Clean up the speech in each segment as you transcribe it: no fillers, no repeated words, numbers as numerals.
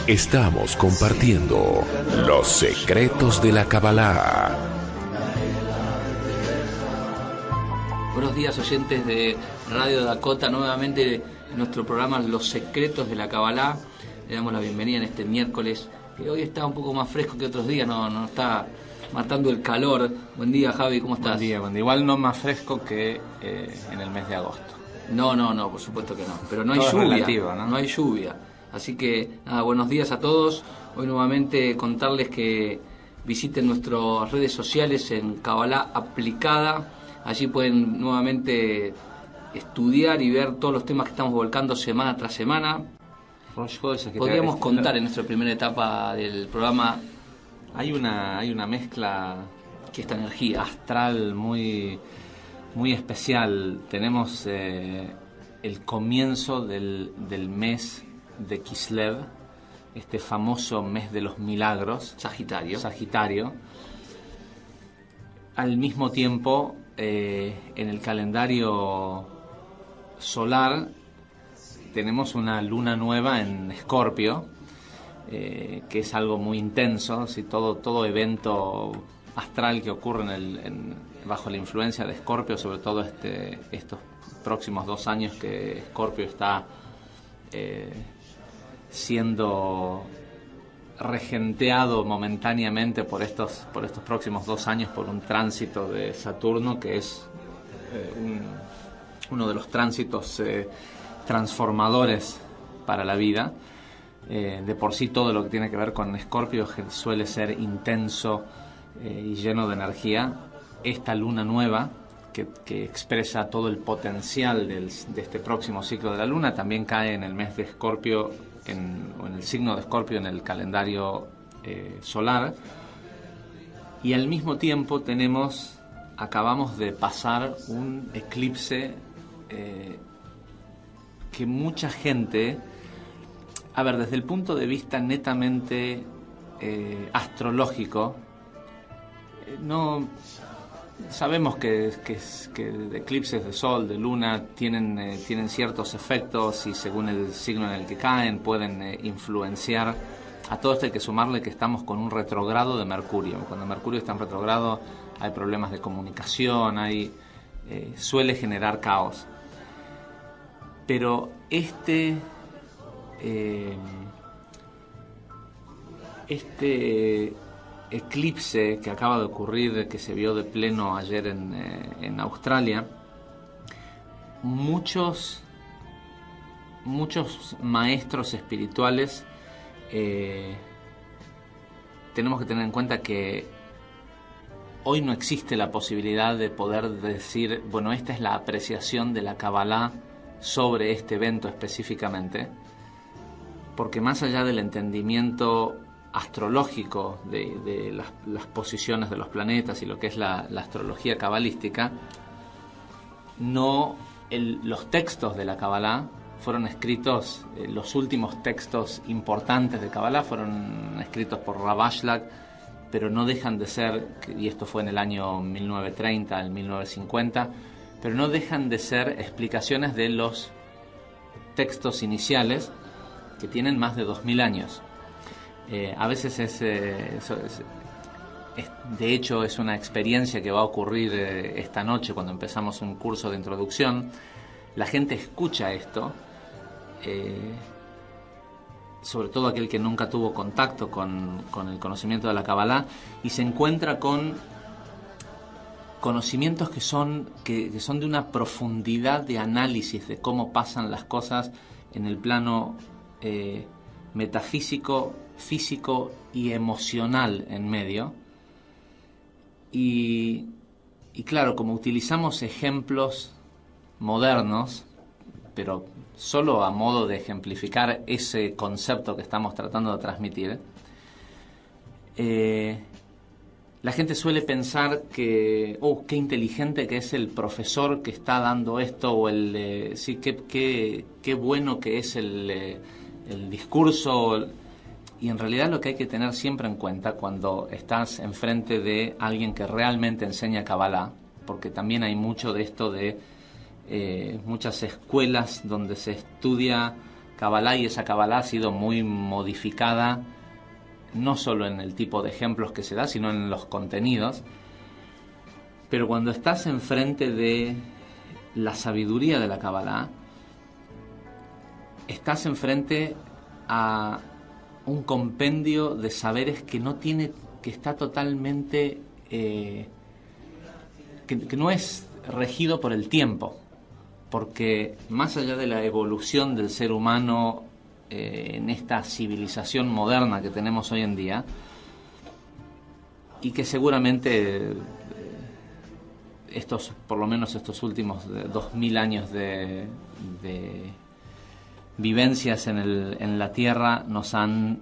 Estamos compartiendo los secretos de la Kabbalah. Buenos días, oyentes de Radio Dakota, nuevamente en nuestro programa Los Secretos de la Kabbalah. Le damos la bienvenida en este miércoles, que hoy está un poco más fresco que otros días, no está matando el calor. Buen día, Javi, ¿cómo estás? Buen día. Igual no más fresco que en el mes de agosto. No, por supuesto que no. Pero no hay Todo lluvia, relativo, ¿no? No hay lluvia. Así que, nada, buenos días a todos. Hoy nuevamente contarles que visiten nuestras redes sociales en Kabbalah Aplicada. Allí pueden nuevamente estudiar y ver todos los temas que estamos volcando semana tras semana. Podríamos contar en nuestra primera etapa del programa. Hay una mezcla, que esta energía astral muy especial. Tenemos el comienzo del mes de Kislev, este famoso mes de los milagros, Sagitario. Al mismo tiempo, en el calendario solar tenemos una luna nueva en Escorpio, que es algo muy intenso. ¿Sí? Todo evento astral que ocurre bajo la influencia de Escorpio, sobre todo estos próximos 2 años que Escorpio está siendo regenteado momentáneamente por estos próximos 2 años por un tránsito de Saturno, que es uno de los tránsitos transformadores para la vida. De por sí todo lo que tiene que ver con Escorpio suele ser intenso y lleno de energía. Esta luna nueva que expresa todo el potencial de este próximo ciclo de la luna también cae en el mes de Escorpio, o en el signo de Escorpio en el calendario solar. Y al mismo tiempo acabamos de pasar un eclipse que mucha gente, desde el punto de vista netamente astrológico, no sabemos que eclipses de sol, de luna, tienen ciertos efectos, y según el signo en el que caen pueden influenciar. A todo esto hay que sumarle que estamos con un retrogrado de Mercurio. Cuando Mercurio está en retrogrado hay problemas de comunicación, suele generar caos. Pero este eclipse que acaba de ocurrir, que se vio de pleno ayer en Australia, muchos maestros espirituales tenemos que tener en cuenta que hoy no existe la posibilidad de poder decir, bueno, esta es la apreciación de la Kabbalah sobre este evento específicamente, porque más allá del entendimiento astrológico de las posiciones de los planetas y lo que es la astrología cabalística, los textos de la Kabbalah fueron escritos, los últimos textos importantes de Kabbalah fueron escritos por Rav Ashlag, pero no dejan de ser, y esto fue en el año 1930, el 1950, pero no dejan de ser explicaciones de los textos iniciales que tienen más de 2000 años. A veces de hecho es una experiencia que va a ocurrir esta noche cuando empezamos un curso de introducción. La gente escucha esto, sobre todo aquel que nunca tuvo contacto con el conocimiento de la Kabbalah, y se encuentra con conocimientos que son de una profundidad de análisis de cómo pasan las cosas en el plano metafísico, físico y emocional en medio. Y claro, como utilizamos ejemplos modernos, pero solo a modo de ejemplificar ese concepto que estamos tratando de transmitir, la gente suele pensar que, qué inteligente que es el profesor que está dando esto, o qué bueno que es el discurso. Y en realidad lo que hay que tener siempre en cuenta cuando estás enfrente de alguien que realmente enseña Kabbalah, porque también hay mucho de esto de muchas escuelas donde se estudia Kabbalah, y esa Kabbalah ha sido muy modificada, no solo en el tipo de ejemplos que se da, sino en los contenidos. Pero cuando estás enfrente de la sabiduría de la Kabbalah, estás enfrente a un compendio de saberes que no tiene, que está totalmente, que no es regido por el tiempo, porque más allá de la evolución del ser humano en esta civilización moderna que tenemos hoy en día, y que seguramente por lo menos estos últimos 2000 años de vivencias en la Tierra nos han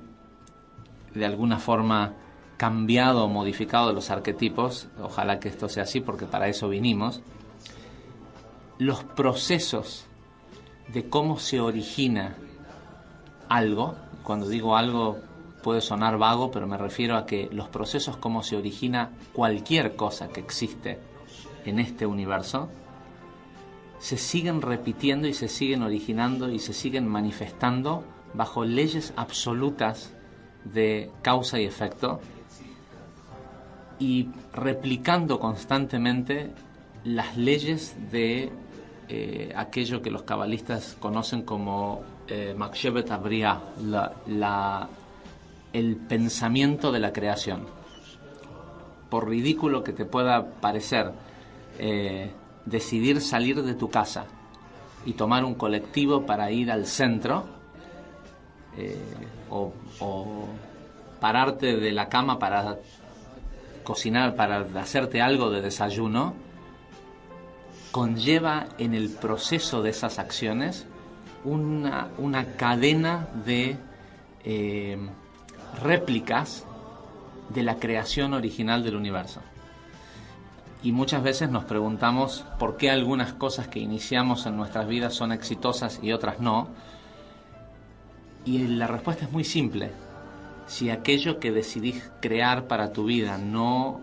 de alguna forma cambiado o modificado los arquetipos. Ojalá que esto sea así, porque para eso vinimos. Los procesos de cómo se origina algo, cuando digo algo puede sonar vago, pero me refiero a que los procesos cómo se origina cualquier cosa que existe en este universo, se siguen repitiendo y se siguen originando y se siguen manifestando bajo leyes absolutas de causa y efecto, y replicando constantemente las leyes de aquello que los cabalistas conocen como Makshevet Abriah, el pensamiento de la creación. Por ridículo que te pueda parecer, decidir salir de tu casa y tomar un colectivo para ir al centro, o pararte de la cama para cocinar, para hacerte algo de desayuno, conlleva en el proceso de esas acciones una cadena de réplicas de la creación original del universo. Y muchas veces nos preguntamos por qué algunas cosas que iniciamos en nuestras vidas son exitosas y otras no. Y la respuesta es muy simple. Si aquello que decidís crear para tu vida no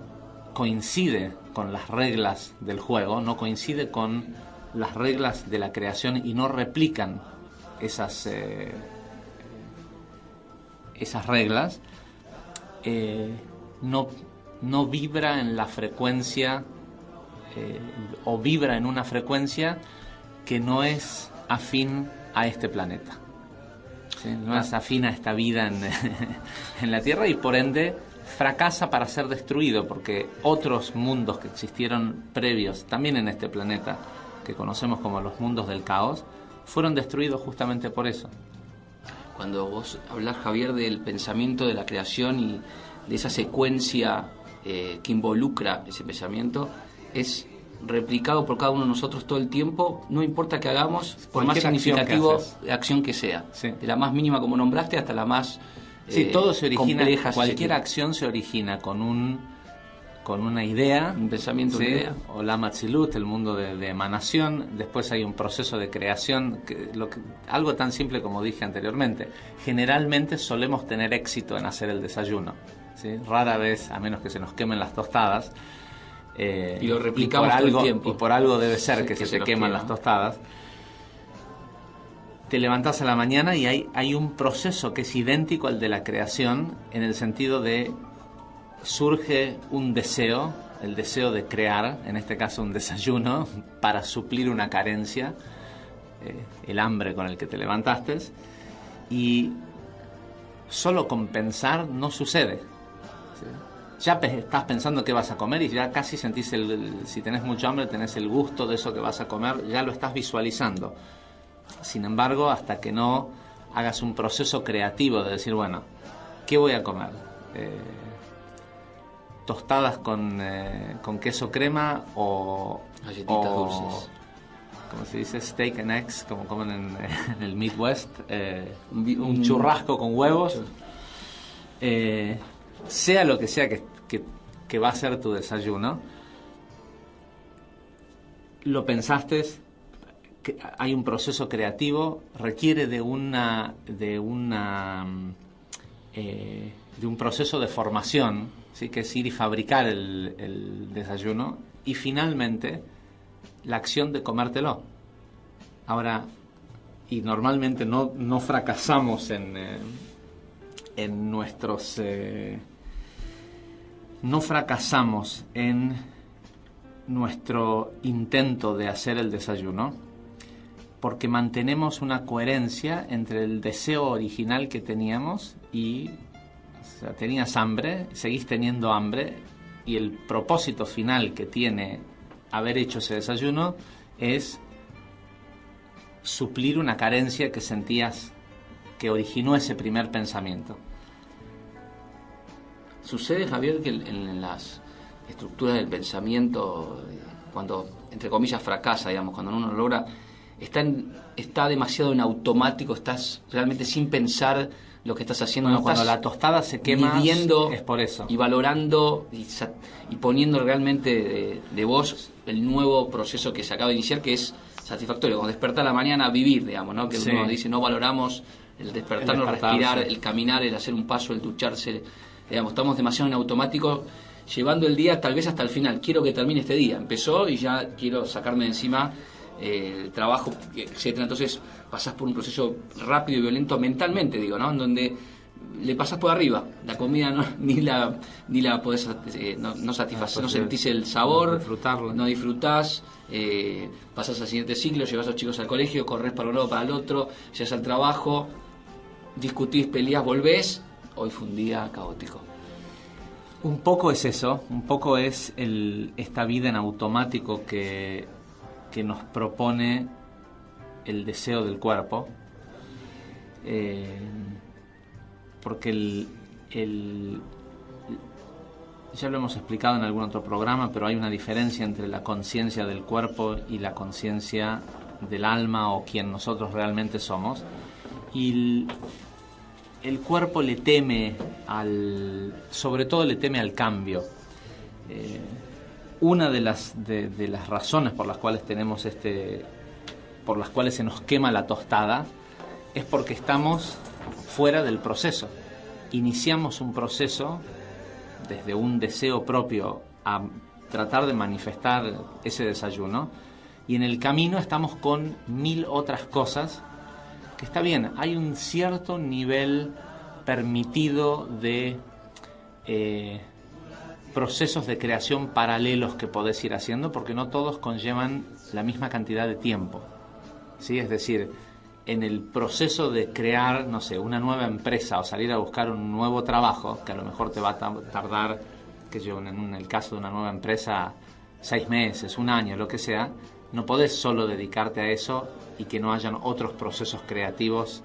coincide con las reglas del juego, no coincide con las reglas de la creación y no replican esas reglas, no vibra en la frecuencia, o vibra en una frecuencia que no es afín a este planeta, ¿sí? No es afín a esta vida en la Tierra, y por ende fracasa para ser destruido, porque otros mundos que existieron previos también en este planeta, que conocemos como los mundos del caos, fueron destruidos justamente por eso. Cuando vos hablás, Javier, del pensamiento de la creación y de esa secuencia que involucra ese pensamiento, es replicado por cada uno de nosotros todo el tiempo, no importa qué hagamos, por más significativo acción que sea, sí. De la más mínima, como nombraste, hasta la más todo se origina, compleja, cualquier acción se origina con una idea, un pensamiento, ¿sí? Una idea. O la Matzilut, el mundo de emanación. Después hay un proceso de creación, algo tan simple como dije anteriormente. Generalmente solemos tener éxito en hacer el desayuno, ¿sí? Rara vez, a menos que se nos quemen las tostadas, y lo replicamos todo el tiempo. Y por algo debe ser que se te queman las tostadas. Te levantás a la mañana y hay un proceso que es idéntico al de la creación, en el sentido de surge un deseo, el deseo de crear, en este caso un desayuno, para suplir una carencia, el hambre con el que te levantaste, y solo con pensar no sucede, ¿sí? Ya estás pensando qué vas a comer y ya casi sentís si tenés mucho hambre, tenés el gusto de eso que vas a comer, ya lo estás visualizando. Sin embargo, hasta que no hagas un proceso creativo de decir, bueno, ¿qué voy a comer? Tostadas con queso crema o galletitas dulces, como se dice, steak and eggs, como comen en el Midwest, un churrasco con huevos, sea lo que sea que va a ser tu desayuno, lo pensaste, que hay un proceso creativo, requiere de un proceso de formación, ¿sí? Que es ir y fabricar el desayuno, y finalmente la acción de comértelo. Ahora, y normalmente no fracasamos en nuestros... no fracasamos en nuestro intento de hacer el desayuno, porque mantenemos una coherencia entre el deseo original que teníamos y, o sea, tenías hambre, seguís teniendo hambre, y el propósito final que tiene haber hecho ese desayuno es suplir una carencia que sentías que originó ese primer pensamiento. Sucede, Javier, que en las estructuras del pensamiento, cuando, entre comillas, fracasa, digamos, cuando uno lo logra, está demasiado en automático, estás realmente sin pensar lo que estás haciendo. Bueno, no cuando estás la tostada se quema, midiendo es por eso. Y valorando y poniendo realmente de vos el nuevo proceso que se acaba de iniciar, que es satisfactorio, como despertar a la mañana, vivir, digamos, ¿no? Que Sí. uno dice, no valoramos el despertarnos, El despertarse. respirar, el caminar, el hacer un paso, el ducharse, digamos, estamos demasiado en automático, llevando el día tal vez hasta el final. Quiero que termine este día, empezó y ya quiero sacarme de encima el trabajo, etcétera. Entonces pasás por un proceso rápido y violento mentalmente, digo, ¿no? En donde le pasás por arriba, la comida ni la podés no satisfacer, no sentís el sabor, disfrutarla. no disfrutás, pasás al siguiente ciclo, llevas a los chicos al colegio, corres para un lado, para el otro, llegas al trabajo, discutís, peleás, volvés. Hoy fue un día caótico. Un poco es eso, un poco es esta vida en automático que nos propone el deseo del cuerpo, porque ya lo hemos explicado en algún otro programa, pero hay una diferencia entre la conciencia del cuerpo y la conciencia del alma, o quien nosotros realmente somos, y el cuerpo le teme sobre todo le teme al cambio. Una de las razones por las cuales por las cuales se nos quema la tostada es porque estamos fuera del proceso. Iniciamos un proceso desde un deseo propio a tratar de manifestar ese desayuno, y en el camino estamos con 1000 otras cosas que está bien, hay un cierto nivel permitido de procesos de creación paralelos que podés ir haciendo, porque no todos conllevan la misma cantidad de tiempo, ¿sí? Es decir, en el proceso de crear, no sé, una nueva empresa o salir a buscar un nuevo trabajo, que a lo mejor te va a tardar, que yo, en el caso de una nueva empresa, 6 meses, 1 año, lo que sea, no podés solo dedicarte a eso y que no hayan otros procesos creativos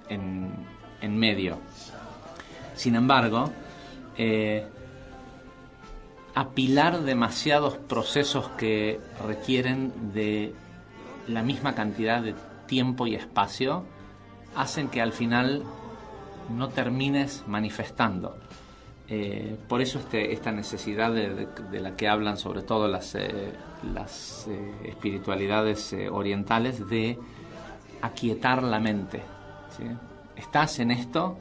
en medio. Sin embargo, apilar demasiados procesos que requieren de la misma cantidad de tiempo y espacio hacen que al final no termines manifestando. Por eso esta necesidad de la que hablan sobre todo las espiritualidades orientales, de aquietar la mente, ¿sí? Estás en esto,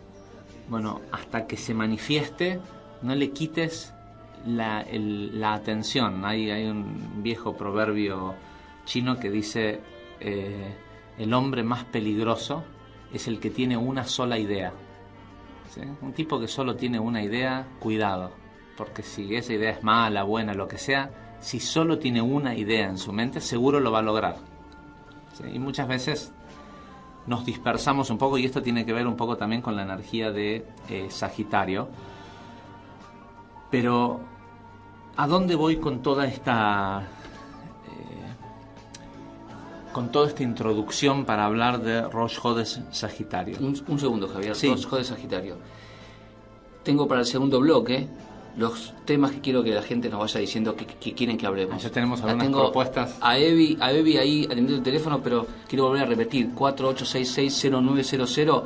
bueno, hasta que se manifieste, no le quites la atención. Hay un viejo proverbio chino que dice, el hombre más peligroso es el que tiene una sola idea, ¿sí? Un tipo que solo tiene una idea, cuidado, porque si esa idea es mala, buena, lo que sea, si solo tiene una idea en su mente, seguro lo va a lograr, ¿sí? Y muchas veces nos dispersamos un poco, y esto tiene que ver un poco también con la energía de Sagitario. Pero ¿a dónde voy con toda esta introducción para hablar de Rosh Hodesh Sagitario? Un segundo, Javier. Sí. Rosh Hodesh Sagitario. Tengo para el segundo bloque los temas que quiero que la gente nos vaya diciendo que quieren que hablemos. Ya tenemos La algunas tengo propuestas. A Evi ahí atendiendo el teléfono, pero quiero volver a repetir, 48660900.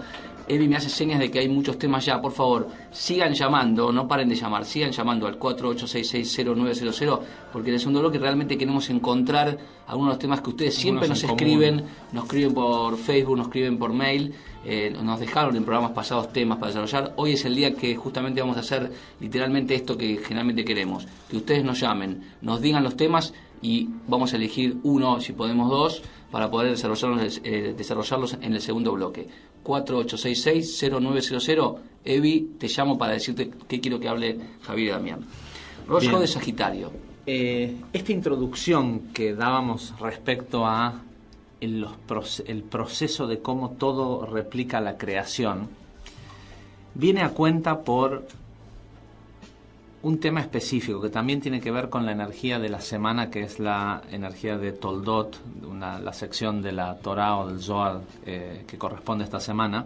Evi me hace señas de que hay muchos temas ya. Por favor, sigan llamando, no paren de llamar, sigan llamando al 48660900, porque en el segundo bloque realmente queremos encontrar algunos de los temas que ustedes siempre nos escriben por Facebook, nos escriben por mail. Nos dejaron en programas pasados temas para desarrollar. Hoy es el día que justamente vamos a hacer literalmente esto que generalmente queremos, que ustedes nos llamen, nos digan los temas y vamos a elegir uno, si podemos dos, para poder desarrollarlos en el segundo bloque. 4866-0900. Evi, te llamo para decirte qué quiero que hable Javier y Damián. Horóscopo de Sagitario. Esta introducción que dábamos respecto a el proceso de cómo todo replica la creación viene a cuenta por un tema específico que también tiene que ver con la energía de la semana, que es la energía de Toldot, la sección de la Torá o del Zohar que corresponde a esta semana,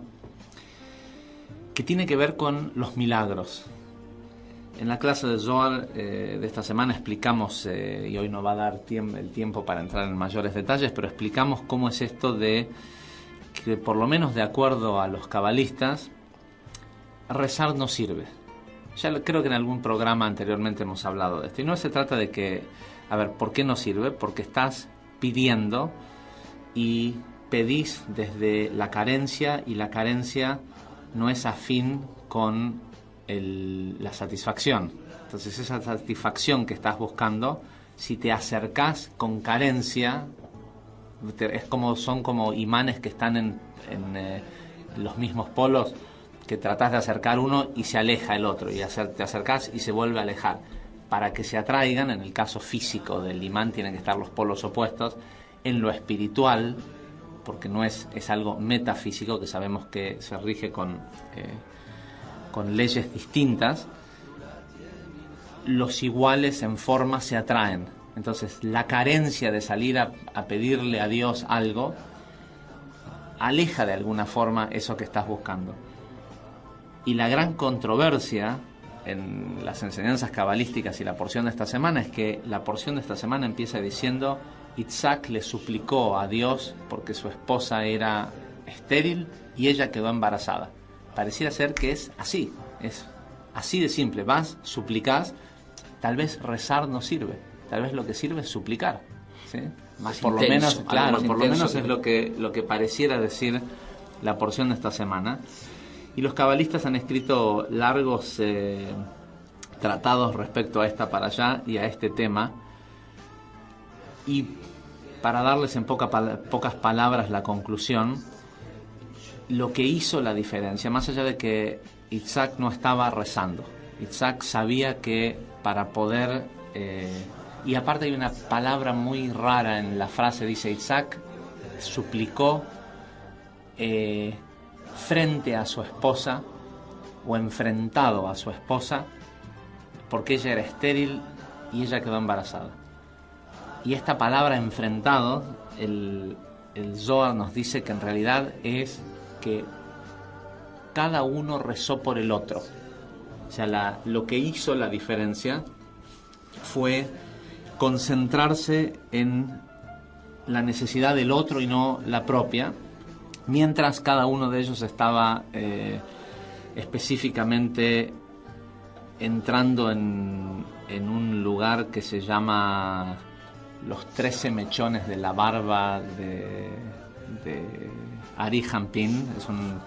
que tiene que ver con los milagros. En la clase de Zohar de esta semana explicamos, y hoy no va a dar el tiempo para entrar en mayores detalles, pero explicamos cómo es esto de que, por lo menos de acuerdo a los cabalistas, rezar no sirve. Ya creo que en algún programa anteriormente hemos hablado de esto. Y no se trata de que, a ver, ¿por qué no sirve? Porque estás pidiendo y pedís desde la carencia, y la carencia no es afín con la satisfacción. Entonces esa satisfacción que estás buscando, si te acercás con carencia, son como imanes que están en los mismos polos, que tratás de acercar uno y se aleja el otro, y te acercás y se vuelve a alejar. Para que se atraigan, en el caso físico del imán tienen que estar los polos opuestos. En lo espiritual, porque no es algo metafísico, que sabemos que se rige con leyes distintas, los iguales en forma se atraen. Entonces la carencia de salir a pedirle a Dios algo aleja de alguna forma eso que estás buscando. Y la gran controversia en las enseñanzas cabalísticas y la porción de esta semana es que la porción de esta semana empieza diciendo: Isaac le suplicó a Dios porque su esposa era estéril y ella quedó embarazada. Pareciera ser que es así de simple. Vas, suplicás. Tal vez rezar no sirve, tal vez lo que sirve es suplicar, ¿sí? Más por intenso, lo menos, claro, más por lo intenso menos es lo que pareciera decir la porción de esta semana. Y los cabalistas han escrito largos tratados respecto a esta para allá y a este tema. Y para darles en pocas palabras la conclusión, lo que hizo la diferencia, más allá de que Isaac no estaba rezando, Isaac sabía que para poder, y aparte hay una palabra muy rara en la frase, dice Isaac suplicó frente a su esposa, o enfrentado a su esposa, porque ella era estéril y ella quedó embarazada. Y esta palabra enfrentado, el Zohar nos dice que en realidad es que cada uno rezó por el otro. O sea, lo que hizo la diferencia fue concentrarse en la necesidad del otro y no la propia, mientras cada uno de ellos estaba específicamente entrando en un lugar que se llama los 13 mechones de la barba de Ari Hampin. Es un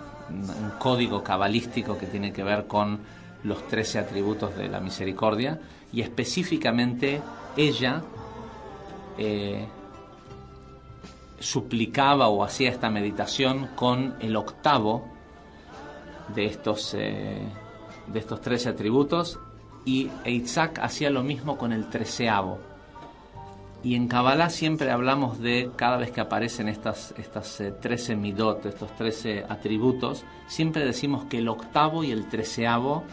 código cabalístico que tiene que ver con los 13 atributos de la misericordia, y específicamente ella suplicaba o hacía esta meditación con el octavo de estos 13 atributos, y Isaac hacía lo mismo con el 13avo. Y en Kabbalah siempre hablamos de, cada vez que aparecen estas 13 midot, estos 13 atributos, siempre decimos que el octavo y el 13avo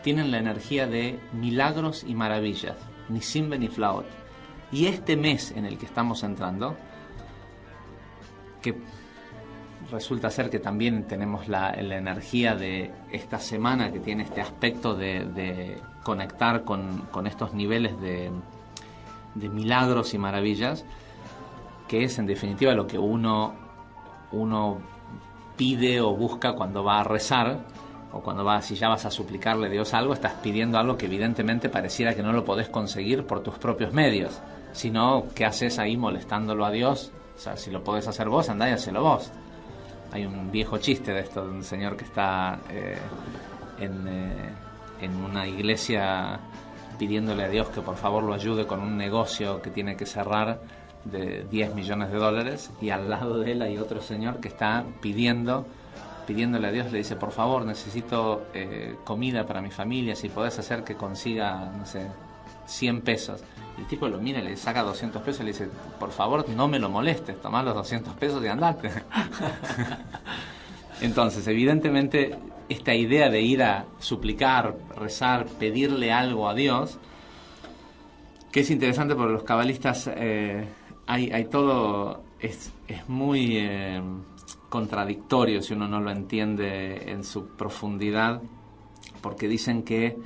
tienen la energía de milagros y maravillas, Nisim Beniflaot. Y este mes en el que estamos entrando, que resulta ser que también tenemos la energía de esta semana, que tiene este aspecto de conectar con estos niveles de milagros y maravillas, que es en definitiva lo que uno pide o busca cuando va a rezar, o cuando si ya vas a suplicarle a Dios algo, estás pidiendo algo que evidentemente pareciera que no lo podés conseguir por tus propios medios. Si no, ¿qué haces ahí molestándolo a Dios? O sea, si lo podés hacer vos, andá y hacelo vos. Hay un viejo chiste de esto, de un señor que está en una iglesia pidiéndole a Dios que por favor lo ayude con un negocio que tiene que cerrar de $10 millones, y al lado de él hay otro señor que está pidiéndole a Dios, le dice, por favor, necesito comida para mi familia, si podés hacer que consiga, no sé, 100 pesos. El tipo lo mira, le saca 200 pesos y le dice, por favor, no me lo molestes, tomá los 200 pesos y andate. Entonces, evidentemente, esta idea de ir a suplicar, rezar, pedirle algo a Dios, que es interesante porque los cabalistas, hay todo, es muy contradictorio si uno no lo entiende en su profundidad, porque dicen que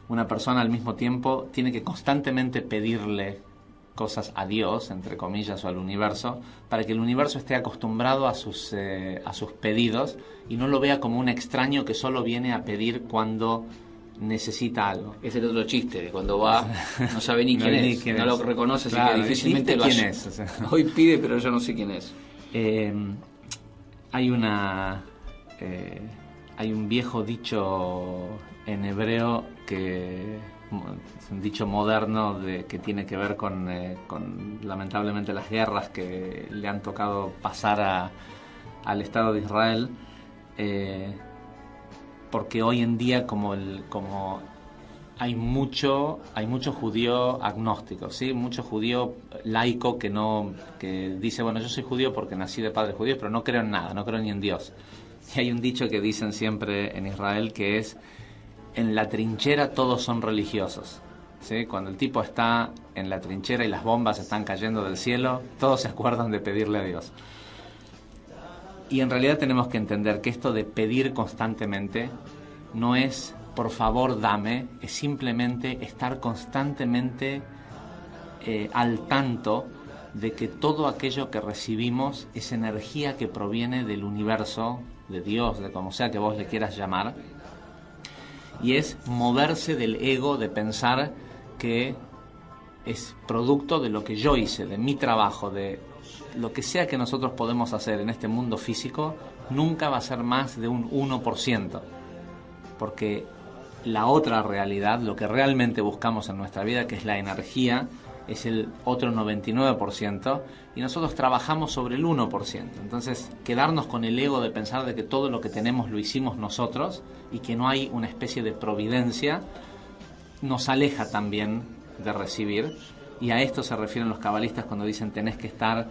una persona al mismo tiempo tiene que constantemente pedirle cosas a Dios, entre comillas, o al universo, para que el universo esté acostumbrado a sus pedidos y no lo vea como un extraño que solo viene a pedir cuando necesita algo. Es el otro chiste, de cuando va, no sabe ni quién es, no lo reconoce, claro, así que difícilmente lo quién hace. es, o sea. Hoy pide, pero yo no sé quién es. Hay un viejo dicho en hebreo, que es un dicho moderno que tiene que ver con lamentablemente las guerras que le han tocado pasar al Estado de Israel, porque hoy en día como hay mucho judío agnóstico, ¿sí? Mucho judío laico que dice, bueno, yo soy judío porque nací de padres judíos, pero no creo en nada, no creo ni en Dios. Y hay un dicho que dicen siempre en Israel que es, en la trinchera todos son religiosos, ¿sí? Cuando el tipo está en la trinchera y las bombas están cayendo del cielo, todos se acuerdan de pedirle a Dios. Y en realidad tenemos que entender que esto de pedir constantemente no es por favor dame, es simplemente estar constantemente al tanto de que todo aquello que recibimos es energía que proviene del universo, de Dios, de como sea que vos le quieras llamar, y es moverse del ego de pensar que es producto de lo que yo hice, de mi trabajo, de lo que sea que nosotros podemos hacer en este mundo físico, nunca va a ser más de un 1%, porque la otra realidad, lo que realmente buscamos en nuestra vida, que es la energía, es el otro 99%, y nosotros trabajamos sobre el 1%. Entonces, quedarnos con el ego de pensar de que todo lo que tenemos lo hicimos nosotros y que no hay una especie de providencia, nos aleja también de recibir. Y a esto se refieren los cabalistas cuando dicen tenés que estar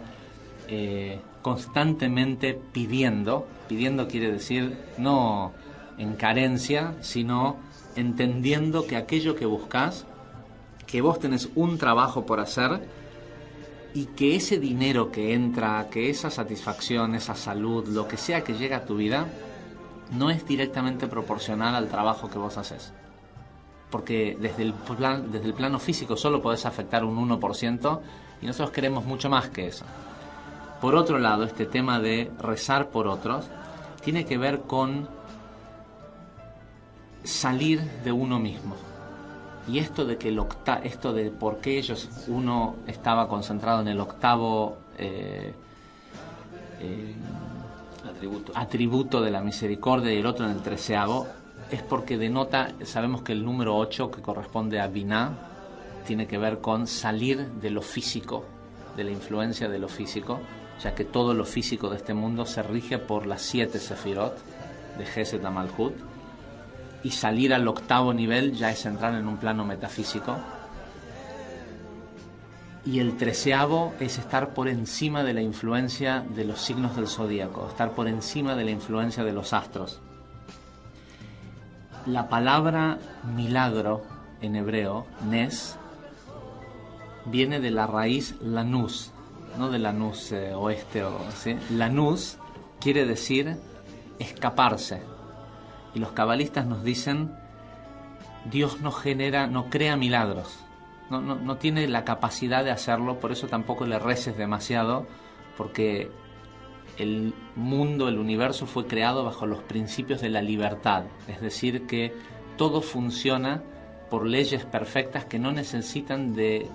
constantemente pidiendo. Pidiendo quiere decir no en carencia, sino entendiendo que aquello que buscas, que vos tenés un trabajo por hacer y que ese dinero que entra, que esa satisfacción, esa salud, lo que sea que llega a tu vida, no es directamente proporcional al trabajo que vos haces. Porque desde el plano físico solo podés afectar un 1% y nosotros queremos mucho más que eso. Por otro lado, este tema de rezar por otros tiene que ver con salir de uno mismo. Y esto de que esto de por qué uno estaba concentrado en el octavo atributo de la misericordia y el otro en el 13º, es porque denota, sabemos que el número 8, que corresponde a Binah, tiene que ver con salir de lo físico, de la influencia de lo físico, ya que todo lo físico de este mundo se rige por las 7 sefirot de Gesed a Malhut, y salir al octavo nivel ya es entrar en un plano metafísico. Y el 13º es estar por encima de la influencia de los signos del zodíaco, estar por encima de la influencia de los astros. La palabra milagro en hebreo, nes, viene de la raíz lanús, no de Lanús oeste, ¿sí? Lanús quiere decir escaparse. Y los cabalistas nos dicen, Dios no crea milagros, no tiene la capacidad de hacerlo, por eso tampoco le reces demasiado, porque el mundo, el universo fue creado bajo los principios de la libertad, es decir, que todo funciona por leyes perfectas que no necesitan de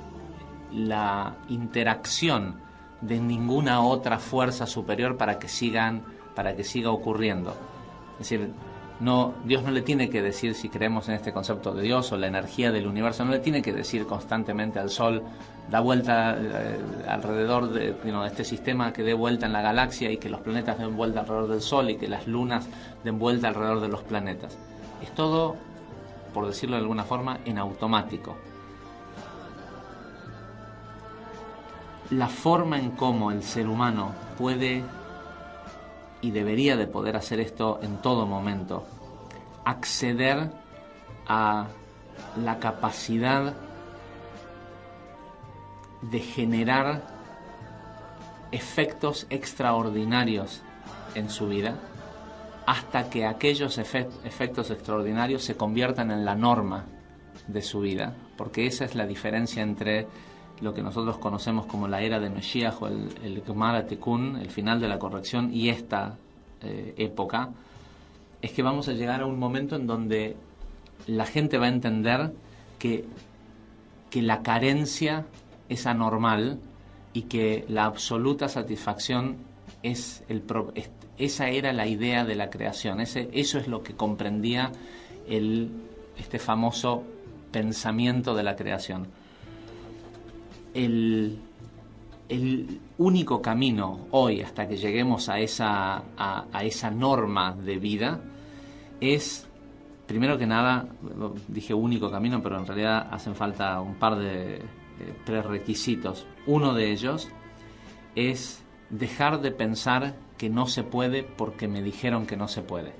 la interacción de ninguna otra fuerza superior para que siga ocurriendo. Es decir, No, Dios no le tiene que decir, si creemos en este concepto de Dios o la energía del universo, no le tiene que decir constantemente al Sol, da vuelta alrededor de este sistema, que dé vuelta en la galaxia, y que los planetas den vuelta alrededor del Sol, y que las lunas den vuelta alrededor de los planetas. Es todo, por decirlo de alguna forma, en automático. La forma en cómo el ser humano puede y debería de poder hacer esto en todo momento, acceder a la capacidad de generar efectos extraordinarios en su vida, hasta que aquellos efectos extraordinarios se conviertan en la norma de su vida, porque esa es la diferencia entre lo que nosotros conocemos como la era de Mashiach o el Gemara Tikkun, el final de la corrección, y esta época, es que vamos a llegar a un momento en donde la gente va a entender que la carencia es anormal y que la absoluta satisfacción esa era la idea de la creación. Eso es lo que comprendía este famoso pensamiento de la creación. El único camino hoy, hasta que lleguemos a esa norma de vida, es, primero que nada, dije único camino, pero en realidad hacen falta un par de prerequisitos. Uno de ellos es dejar de pensar que no se puede porque me dijeron que no se puede.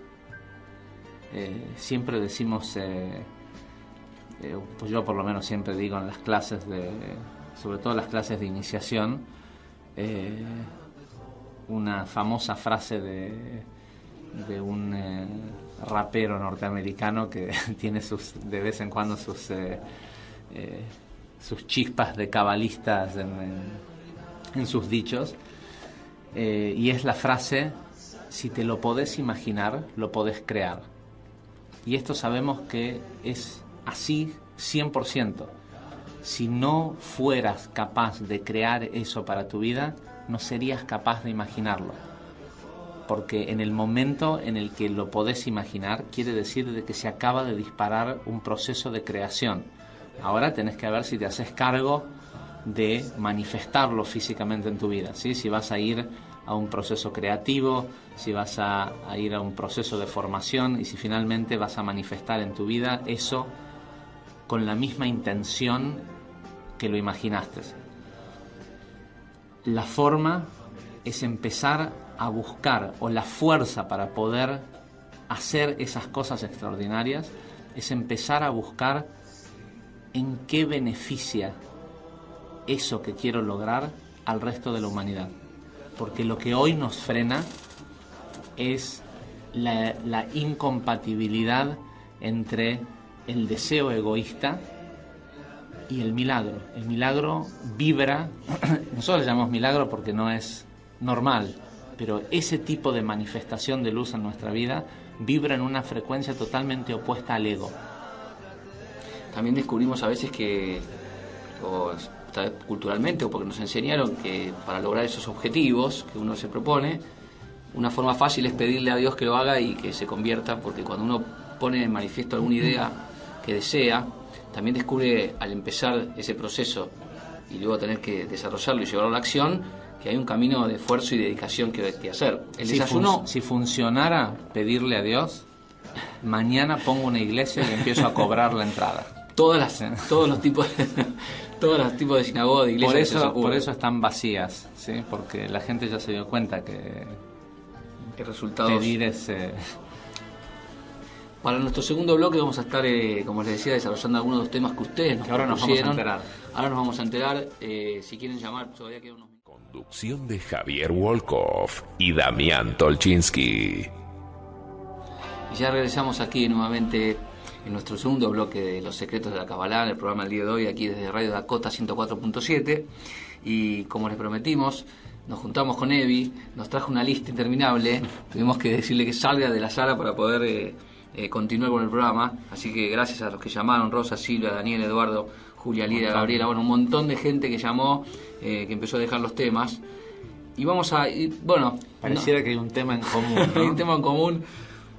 Siempre decimos, pues yo por lo menos siempre digo en las clases sobre todo las clases de iniciación, una famosa frase de un rapero norteamericano que tiene de vez en cuando sus chispas de cabalistas en sus dichos, y es la frase: si te lo podés imaginar, lo podés crear. Y esto sabemos que es así 100%. Si no fueras capaz de crear eso para tu vida, no serías capaz de imaginarlo. Porque en el momento en el que lo podés imaginar, quiere decir de que se acaba de disparar un proceso de creación. Ahora tenés que ver si te haces cargo de manifestarlo físicamente en tu vida, ¿sí? Si vas a ir a un proceso creativo, si vas a ir a un proceso de formación, y si finalmente vas a manifestar en tu vida eso con la misma intención que lo imaginaste. La forma es empezar a buscar, o la fuerza para poder hacer esas cosas extraordinarias, es empezar a buscar en qué beneficia eso que quiero lograr al resto de la humanidad. Porque lo que hoy nos frena es la incompatibilidad entre el deseo egoísta y el milagro. El milagro vibra, nosotros le llamamos milagro porque no es normal, pero ese tipo de manifestación de luz en nuestra vida vibra en una frecuencia totalmente opuesta al ego. También descubrimos a veces que, tal vez culturalmente o porque nos enseñaron, que para lograr esos objetivos que uno se propone, una forma fácil es pedirle a Dios que lo haga y que se convierta, porque cuando uno pone en manifiesto alguna idea que desea, también descubre al empezar ese proceso y luego tener que desarrollarlo y llevarlo a la acción, que hay un camino de esfuerzo y dedicación que hacer. El desayuno, si funcionara pedirle a Dios, mañana pongo una iglesia y empiezo a cobrar la entrada. Todos los tipos de sinagogas, de iglesias. Por eso están vacías, ¿sí? Porque la gente ya se dio cuenta que resultados. Pedir es... Para nuestro segundo bloque vamos a estar, como les decía, desarrollando algunos de los temas que ustedes nos ahora propusieron. Ahora nos vamos a enterar. Si quieren llamar, todavía quedan unos minutos. Conducción de Javier Wolkoff y Damián Tolchinsky. Y ya regresamos aquí nuevamente en nuestro segundo bloque de Los Secretos de la Kabbalah, en el programa del día de hoy, aquí desde Radio Dakota 104.7. Y como les prometimos, nos juntamos con Evi, nos trajo una lista interminable. Tuvimos que decirle que salga de la sala para poder continuar con el programa. Así que gracias a los que llamaron: Rosa, Silvia, Daniel, Eduardo, Julia, Lira, Gabriela, bueno, un montón de gente que llamó, que empezó a dejar los temas. Y vamos a... pareciera que hay un tema en común, ¿no? Hay un tema en común.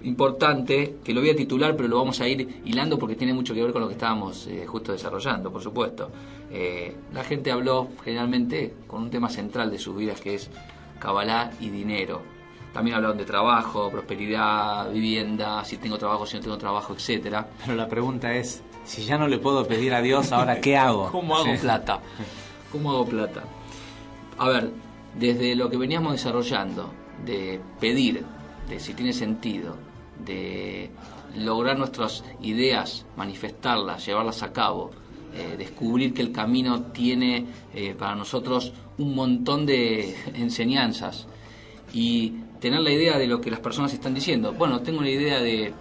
importante, que lo voy a titular, pero lo vamos a ir hilando porque tiene mucho que ver con lo que estábamos justo desarrollando, por supuesto. La gente habló generalmente con un tema central de sus vidas, que es Kabbalah y dinero. También hablaron de trabajo, prosperidad, vivienda, si tengo trabajo, si no tengo trabajo, etcétera. Pero la pregunta es, si ya no le puedo pedir a Dios, ¿ahora qué hago? ¿Cómo hago plata? ¿Cómo hago plata? A ver, desde lo que veníamos desarrollando, de pedir, de si tiene sentido, de lograr nuestras ideas, manifestarlas, llevarlas a cabo, descubrir que el camino tiene para nosotros un montón de enseñanzas y tener la idea de lo que las personas están diciendo. Bueno, tengo una idea de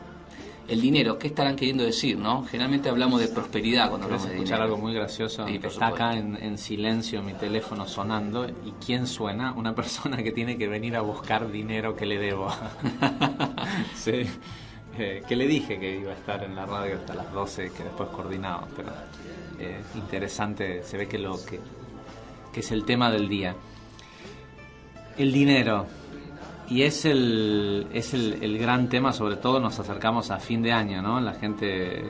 el dinero, ¿qué estarán queriendo decir, no? Generalmente hablamos de prosperidad cuando hablamos de dinero. Algo muy gracioso. Sí, está acá en silencio mi teléfono sonando. ¿Y quién suena? Una persona que tiene que venir a buscar dinero que le debo. Sí. Que le dije que iba a estar en la radio hasta las 12, que después coordinaba. Pero interesante, se ve que es el tema del día. El dinero. Y es el gran tema, sobre todo nos acercamos a fin de año, ¿no? La gente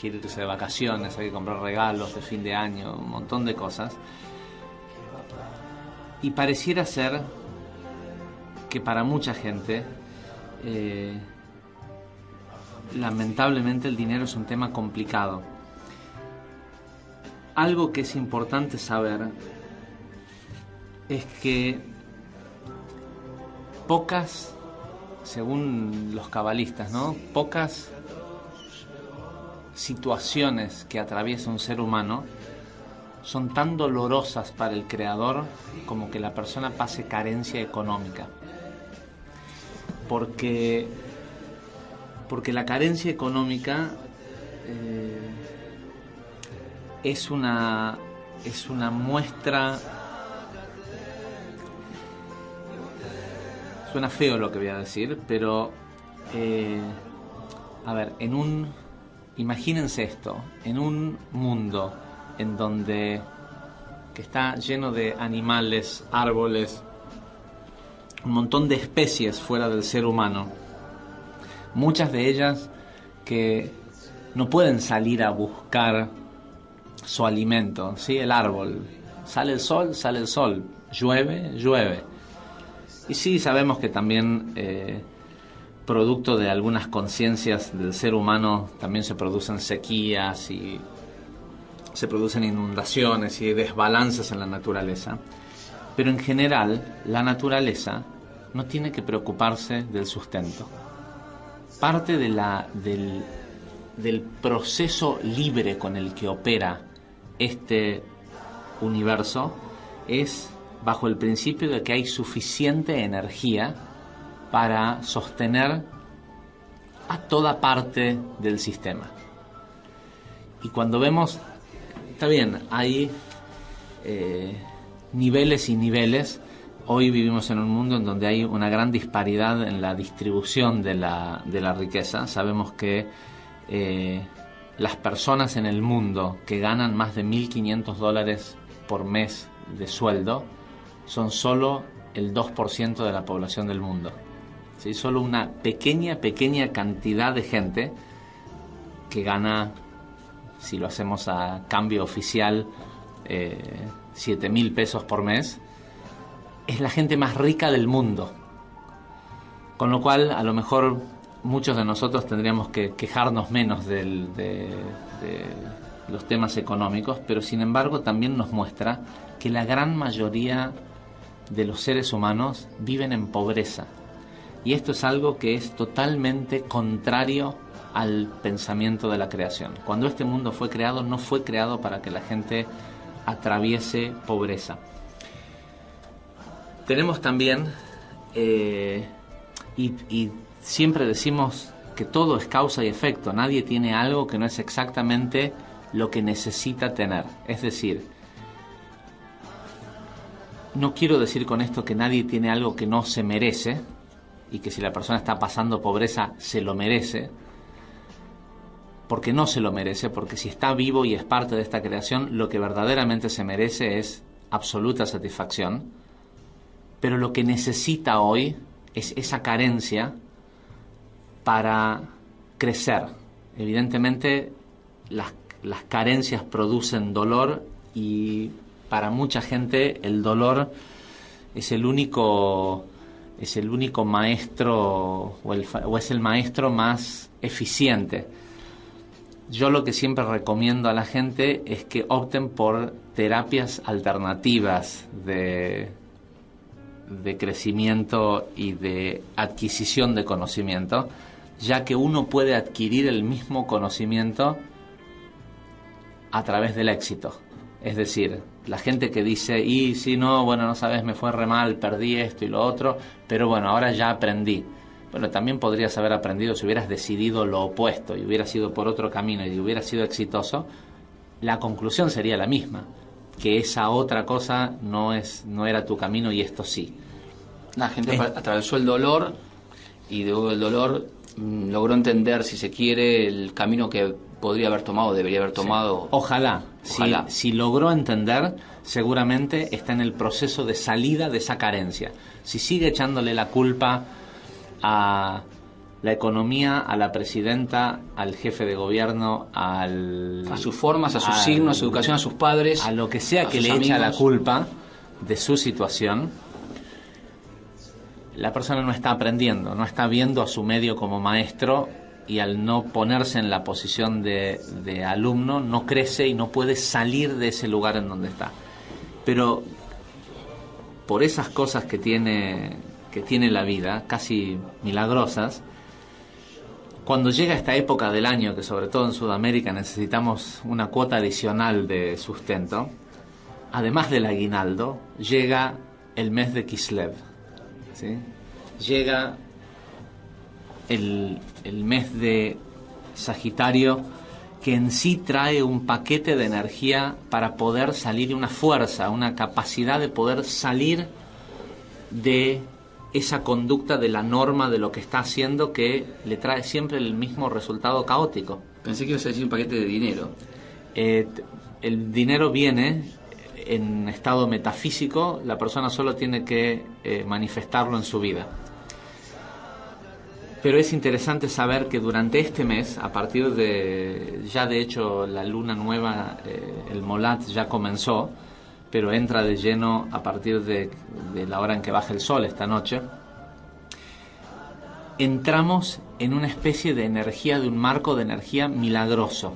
quiere irse de vacaciones, hay que comprar regalos de fin de año, un montón de cosas. Y pareciera ser que para mucha gente, lamentablemente el dinero es un tema complicado. Algo que es importante saber es que pocas, según los cabalistas, ¿no? Pocas situaciones que atraviesa un ser humano son tan dolorosas para el creador como que la persona pase carencia económica. Porque la carencia económica es una muestra. Suena feo lo que voy a decir, pero a ver, imagínense esto, en un mundo en donde que está lleno de animales, árboles, un montón de especies fuera del ser humano, muchas de ellas que no pueden salir a buscar su alimento, ¿sí? El árbol, sale el sol, llueve. Y sí, sabemos que también, producto de algunas conciencias del ser humano, también se producen sequías y se producen inundaciones y desbalances en la naturaleza. Pero en general, la naturaleza no tiene que preocuparse del sustento. Parte del proceso libre con el que opera este universo es bajo el principio de que hay suficiente energía para sostener a toda parte del sistema. Y cuando vemos, está bien, hay niveles y niveles. Hoy vivimos en un mundo en donde hay una gran disparidad en la distribución de la riqueza. Sabemos que las personas en el mundo que ganan más de $1.500 por mes de sueldo son solo el 2% de la población del mundo. ¿Sí? Solo una pequeña cantidad de gente que gana, si lo hacemos a cambio oficial, 7.000 pesos por mes, es la gente más rica del mundo. Con lo cual, a lo mejor muchos de nosotros tendríamos que quejarnos menos de los temas económicos, pero sin embargo también nos muestra que la gran mayoría de los seres humanos viven en pobreza. Y esto es algo que es totalmente contrario al pensamiento de la creación. Cuando este mundo fue creado, no fue creado para que la gente atraviese pobreza. Tenemos también, y siempre decimos que todo es causa y efecto. Nadie tiene algo que no es exactamente lo que necesita tener. Es decir, no quiero decir con esto que nadie tiene algo que no se merece y que si la persona está pasando pobreza se lo merece, porque no se lo merece, porque si está vivo y es parte de esta creación, lo que verdaderamente se merece es absoluta satisfacción. Pero lo que necesita hoy es esa carencia para crecer. Evidentemente las carencias producen dolor, y para mucha gente el dolor es el único maestro o es el maestro más eficiente. Yo lo que siempre recomiendo a la gente es que opten por terapias alternativas de crecimiento y de adquisición de conocimiento, ya que uno puede adquirir el mismo conocimiento a través del éxito. Es decir, la gente que dice, y si no, bueno, no sabes, me fue re mal, perdí esto y lo otro, pero bueno, ahora ya aprendí. Bueno, también podrías haber aprendido si hubieras decidido lo opuesto y hubieras ido por otro camino y hubieras sido exitoso. La conclusión sería la misma, que esa otra cosa no era tu camino y esto sí. La gente atravesó el dolor y luego del dolor logró entender, si se quiere, el camino que podría haber tomado, debería haber tomado. Sí. Ojalá. Si logró entender, seguramente está en el proceso de salida de esa carencia. Si sigue echándole la culpa a la economía, a la presidenta, al jefe de gobierno, a sus formas, a sus signos, a su educación, a sus padres, a lo que sea que le echa la culpa de su situación, la persona no está aprendiendo, no está viendo a su medio como maestro, y al no ponerse en la posición de alumno no crece y no puede salir de ese lugar en donde está. Pero por esas cosas que tiene la vida, casi milagrosas, cuando llega esta época del año, que sobre todo en Sudamérica necesitamos una cuota adicional de sustento, además del aguinaldo, llega el mes de Kislev, ¿sí? Llega el mes de Sagitario, que en sí trae un paquete de energía para poder salir, una fuerza, una capacidad de poder salir de esa conducta de la norma de lo que está haciendo, que le trae siempre el mismo resultado caótico. Pensé que ibas a decir un paquete de dinero. El dinero viene en estado metafísico, la persona solo tiene que manifestarlo en su vida. Pero es interesante saber que durante este mes, a partir de, ya de hecho la luna nueva, el Molat ya comenzó, pero entra de lleno a partir de la hora en que baja el sol esta noche, entramos en una especie de energía, de un marco de energía milagroso.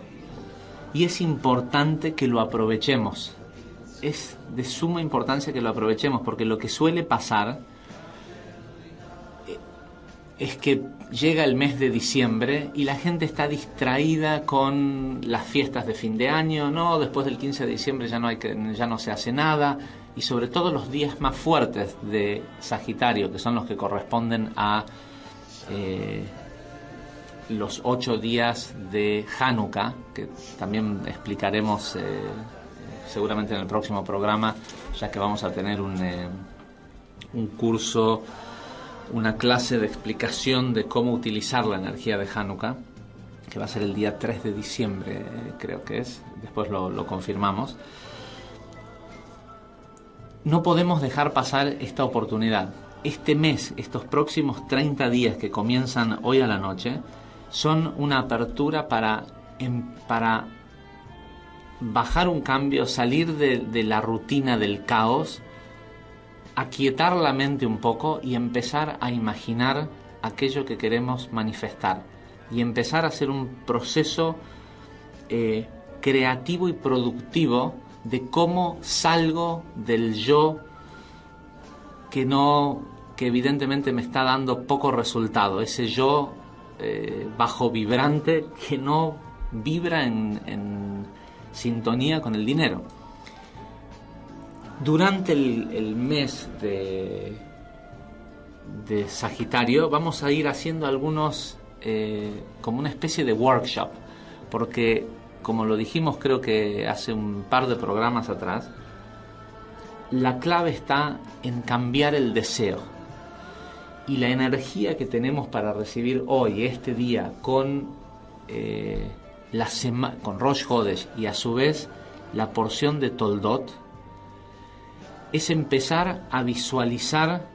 Y es importante que lo aprovechemos. Es de suma importancia que lo aprovechemos, porque lo que suele pasar es que llega el mes de diciembre y la gente está distraída con las fiestas de fin de año, no, después del 15 de diciembre ya no se hace nada, y sobre todo los días más fuertes de Sagitario, que son los que corresponden a los 8 días de Hanukkah, que también explicaremos seguramente en el próximo programa, ya que vamos a tener un curso, una clase de explicación de cómo utilizar la energía de Hanukkah, que va a ser el día 3 de diciembre, creo que es, después lo confirmamos. No podemos dejar pasar esta oportunidad. Este mes, estos próximos 30 días que comienzan hoy a la noche, son una apertura para bajar un cambio, salir de la rutina del caos, aquietar la mente un poco y empezar a imaginar aquello que queremos manifestar, y empezar a hacer un proceso creativo y productivo de cómo salgo del yo que evidentemente me está dando poco resultado, ese yo bajo vibrante que no vibra en sintonía con el dinero. Durante el mes de Sagitario vamos a ir haciendo algunos como una especie de workshop, porque como lo dijimos creo que hace un par de programas atrás, la clave está en cambiar el deseo, y la energía que tenemos para recibir hoy, este día, con con Rosh Hodesh y a su vez la porción de Toldot, es empezar a visualizar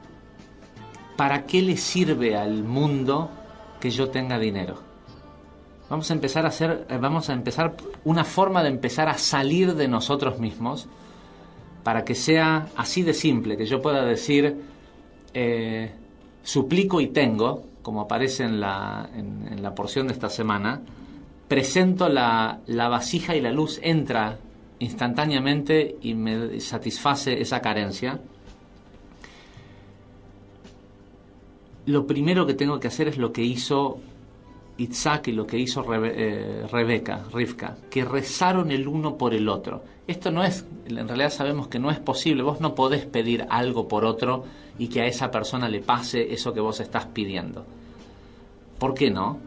para qué le sirve al mundo que yo tenga dinero. Vamos a empezar una forma de empezar a salir de nosotros mismos para que sea así de simple, que yo pueda decir suplico y tengo, como aparece en la porción de esta semana, presento la vasija y la luz entra instantáneamente y me satisface esa carencia. Lo primero que tengo que hacer es lo que hizo Isaac y lo que hizo Rivka, que rezaron el uno por el otro. Esto no es, en realidad sabemos que no es posible. Vos no podés pedir algo por otro y que a esa persona le pase eso que vos estás pidiendo. ¿Por qué no?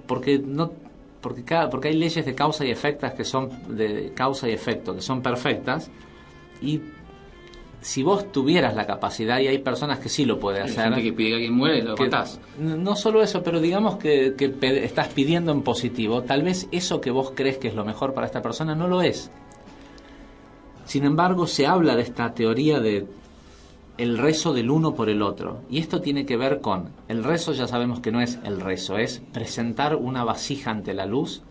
Porque hay leyes de causa y efecto que son perfectas, y si vos tuvieras la capacidad, y hay personas que sí lo pueden hacer. Hay gente que pide que alguien muere y lo matás. No solo eso, pero digamos que estás pidiendo en positivo. Tal vez eso que vos crees que es lo mejor para esta persona no lo es. Sin embargo, se habla de esta teoría de el rezo del uno por el otro. Y esto tiene que ver con el rezo. Ya sabemos que no es el rezo, es presentar una vasija ante la luz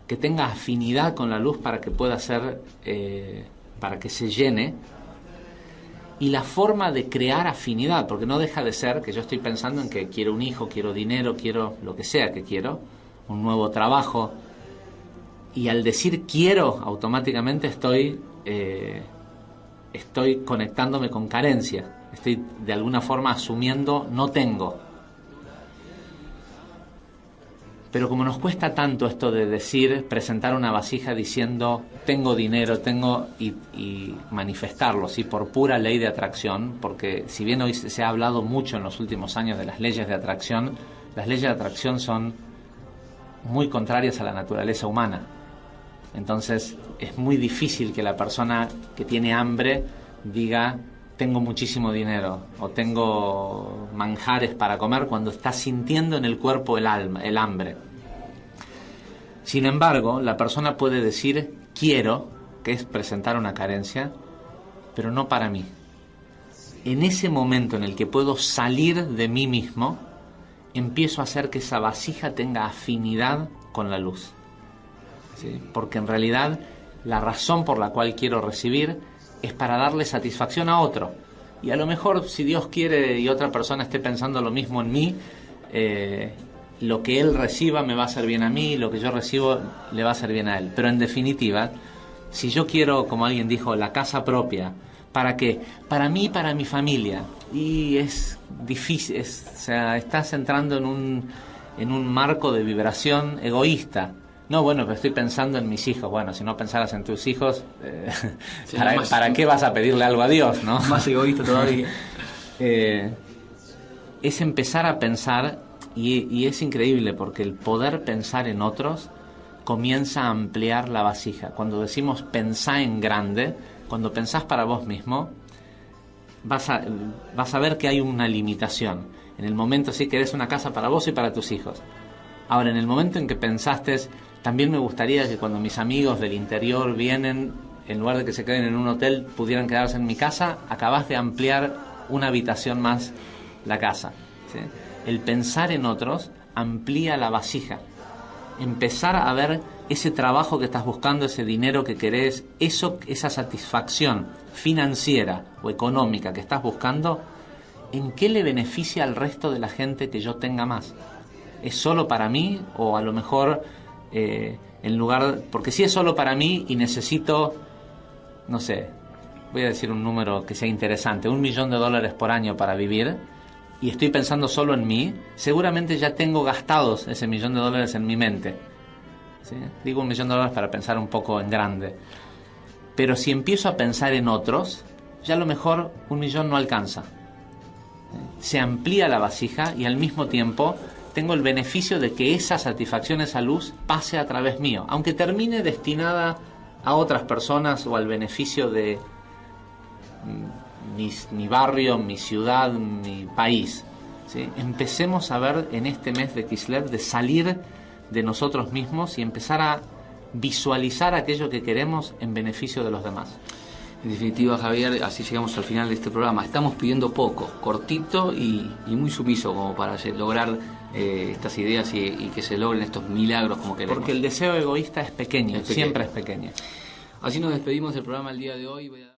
que tenga afinidad con la luz para que pueda ser, para que se llene. Y la forma de crear afinidad, porque no deja de ser que yo estoy pensando en que quiero un hijo, quiero dinero, quiero lo que sea que quiero, un nuevo trabajo, y al decir quiero, automáticamente estoy conectándome con carencia, estoy de alguna forma asumiendo no tengo. Pero como nos cuesta tanto esto de decir, presentar una vasija diciendo tengo dinero, tengo, y manifestarlo, ¿sí? Por pura ley de atracción, porque si bien hoy se ha hablado mucho en los últimos años de las leyes de atracción, las leyes de atracción son muy contrarias a la naturaleza humana. Entonces es muy difícil que la persona que tiene hambre diga tengo muchísimo dinero o tengo manjares para comer cuando está sintiendo en el cuerpo el hambre. Sin embargo, la persona puede decir quiero, que es presentar una carencia, pero no para mí. En ese momento en el que puedo salir de mí mismo, empiezo a hacer que esa vasija tenga afinidad con la luz, ¿sí? Porque en realidad la razón por la cual quiero recibir es para darle satisfacción a otro. Y a lo mejor, si Dios quiere y otra persona esté pensando lo mismo en mí, lo que él reciba me va a hacer bien a mí, lo que yo recibo le va a hacer bien a él. Pero en definitiva, si yo quiero, como alguien dijo, la casa propia, ¿para qué? Para mí y para mi familia. Y es difícil, o sea, estás entrando en un marco de vibración egoísta. No, bueno, pero estoy pensando en mis hijos. Bueno, si no pensaras en tus hijos, sí, ¿para qué vas a pedirle algo a Dios, no? Más egoísta todavía. Es empezar a pensar, y es increíble porque el poder pensar en otros comienza a ampliar la vasija. Cuando decimos pensá en grande, cuando pensás para vos mismo, vas a ver que hay una limitación. En el momento sí querés una casa para vos y para tus hijos. Ahora, en el momento en que pensaste, también me gustaría que cuando mis amigos del interior vienen, en lugar de que se queden en un hotel, pudieran quedarse en mi casa, acabás de ampliar una habitación más la casa, ¿sí? El pensar en otros amplía la vasija. Empezar a ver ese trabajo que estás buscando, ese dinero que querés, esa satisfacción financiera o económica que estás buscando, ¿en qué le beneficia al resto de la gente que yo tenga más? ¿Es solo para mí? O a lo mejor en lugar, porque si es solo para mí y necesito, no sé, voy a decir un número que sea interesante, $1.000.000 por año para vivir, y estoy pensando solo en mí, seguramente ya tengo gastados ese $1.000.000 en mi mente, ¿sí? Digo $1.000.000 para pensar un poco en grande, pero si empiezo a pensar en otros, ya a lo mejor $1.000.000 no alcanza. Se amplía la vasija y al mismo tiempo tengo el beneficio de que esa satisfacción, esa luz, pase a través mío, aunque termine destinada a otras personas o al beneficio de mi barrio, mi ciudad, mi país, ¿sí? Empecemos a ver en este mes de Kislev de salir de nosotros mismos y empezar a visualizar aquello que queremos en beneficio de los demás. En definitiva, Javier, así llegamos al final de este programa. Estamos pidiendo poco, cortito y muy sumiso como para lograr estas ideas y que se logren estos milagros como queremos. Porque el deseo egoísta es pequeño, Es pequeño. siempre es pequeño. Así nos despedimos del programa el día de hoy.